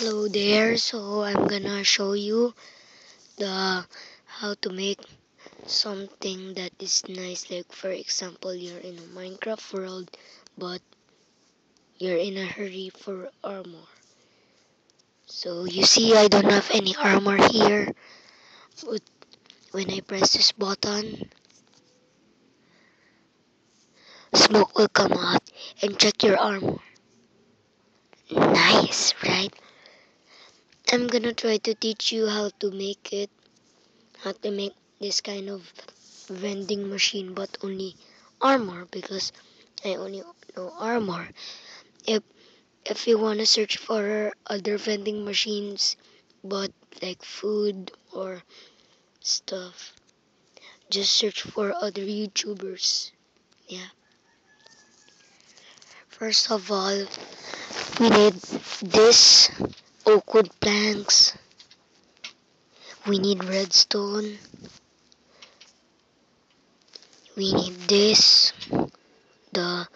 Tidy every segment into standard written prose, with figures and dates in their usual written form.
Hello there. So I'm gonna show you the how to make something that is nice. Like for example, you're in a Minecraft world, but you're in a hurry for armor. So you see, I don't have any armor here. But when I press this button, smoke will come out and check your armor. Nice, right? I'm gonna try to teach you how to make it, how to make this kind of vending machine, but only armor because I only know armor. If if you wanna search for other vending machines, but like food or stuff, just search for other YouTubers. Yeah. First of all, we need this oak wood planks. We need redstone. We need this, the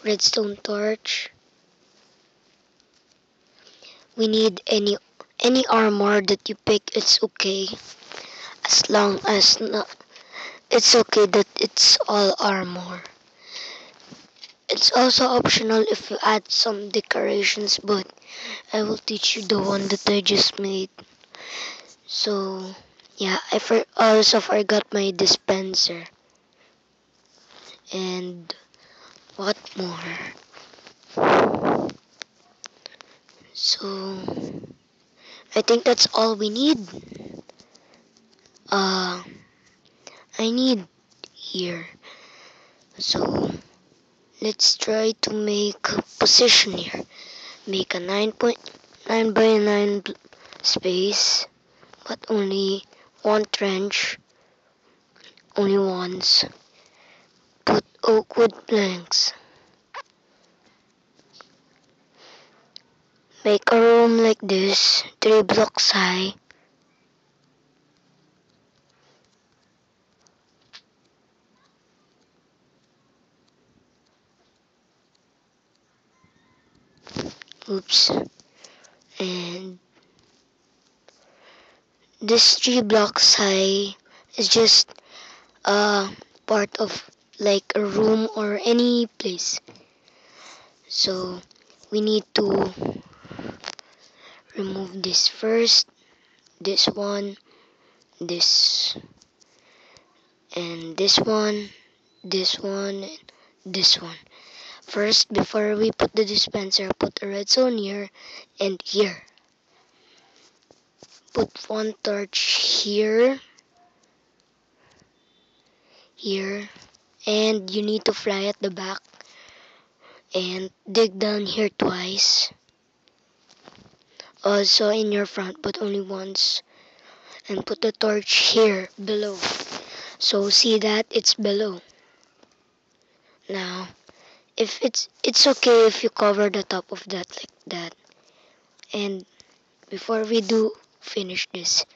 redstone torch. We need any armor that you pick. It's okay as long as not. It's okay that it's all armor. It's also optional if you add some decorations, but I will teach you the one that I just made. So yeah, also forgot my dispenser. And what more? So I think that's all we need. Uh, I need here. So let's try to make a position here. Make a 9.9 by 9 space, but only one trench, only once. Put oak wood planks. Make a room like this, 3 blocks high. Oops. And this 3 blocks high is just a part of like a room or any place. So we need to remove this first, this one, this, and this one, and this one. First, before we put the dispenser, put a redstone here and here. Put one torch here, here, and you need to fly at the back and dig down here twice. Also in your front, but only once. And put the torch here below. So see that it's below. Now, if it's okay if you cover the top of that like that. And before we do finish this,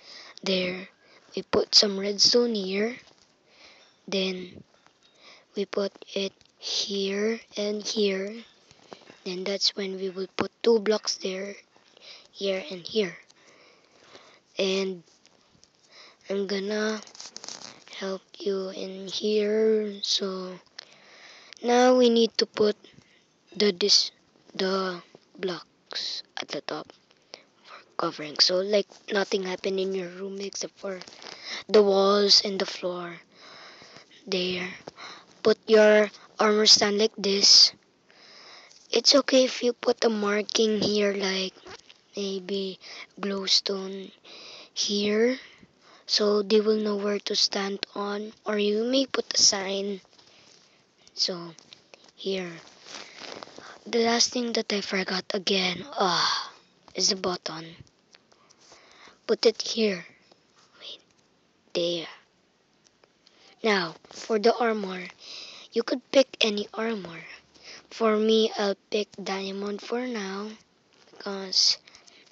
there we put some redstone here. Then we put it here and here. Then that's when we will put 2 blocks there, here and here. And I'm gonna help you in here. So now we need to put the blocks at the top for covering. So like nothing happened in your room except for the walls and the floor. There. Put your armor stand like this. It's okay if you put a marking here like maybe glowstone here so they will know where to stand on, or you may put a sign. So here, the last thing that I forgot again is the button. Put it here. Wait, there. Now for the armor, you could pick any armor. For me, I'll pick diamond for now because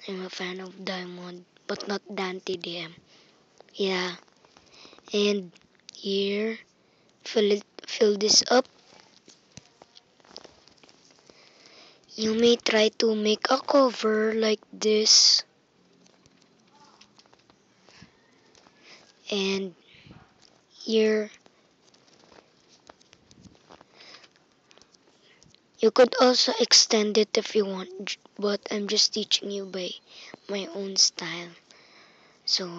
I'm a fan of diamond, but not Dante DM. Yeah, and here, fill this up. You may try to make a cover like this, and here you could also extend it if you want, but I'm just teaching you by my own style. So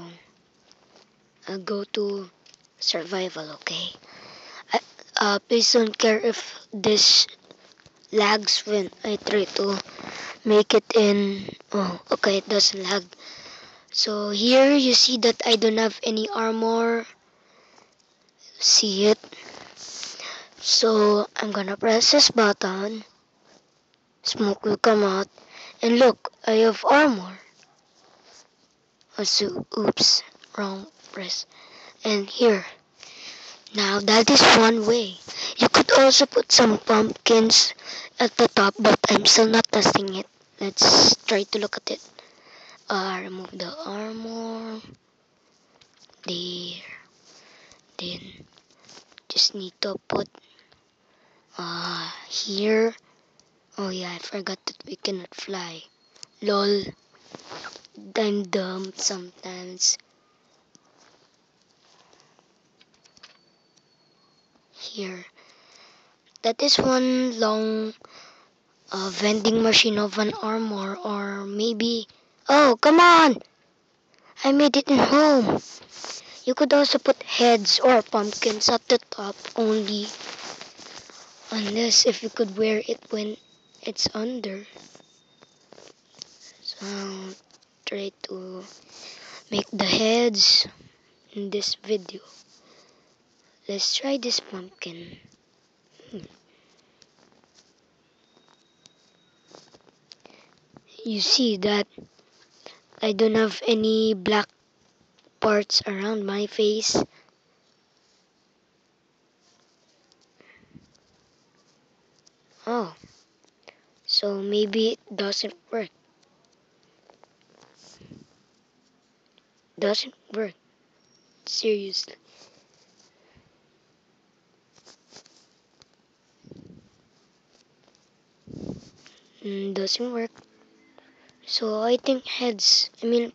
I'll go to survival, okay? I, please don't care if this lags when I try to make it in. Oh, okay, it doesn't lag. So here you see that I don't have any armor. See it? So I'm gonna press this button. Smoke will come out. And look, I have armor. So, oops, wrong press. And here. Now that is one way. You could also put some pumpkins at the top, but I'm still not testing it. Let's try to look at it. Remove the armor. There. Then just need to put here. Oh yeah, I forgot that we cannot fly. Lol. I'm dumb sometimes. Here. That is one long vending machine of an armor, or maybe. Oh, come on! I made it in home. You could also put heads or pumpkins at the top only. Unless if you could wear it when it's under. So I'll try to make the heads in this video. Let's try this pumpkin. You see that I don't have any black parts around my face. Oh, so maybe it doesn't work. Doesn't work. Seriously. Doesn't work. So I think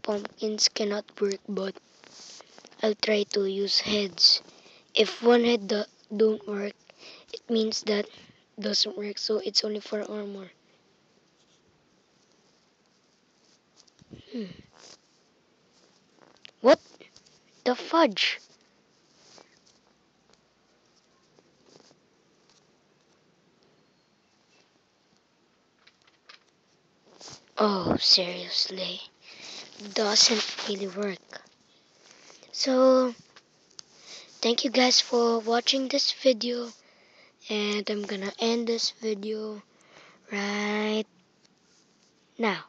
pumpkins cannot work, but I'll try to use heads. If one head don't work, it means that doesn't work, so it's only for armor. What the fudge? Oh, seriously. Doesn't really work. So, thank you guys for watching this video. And I'm gonna end this video right now.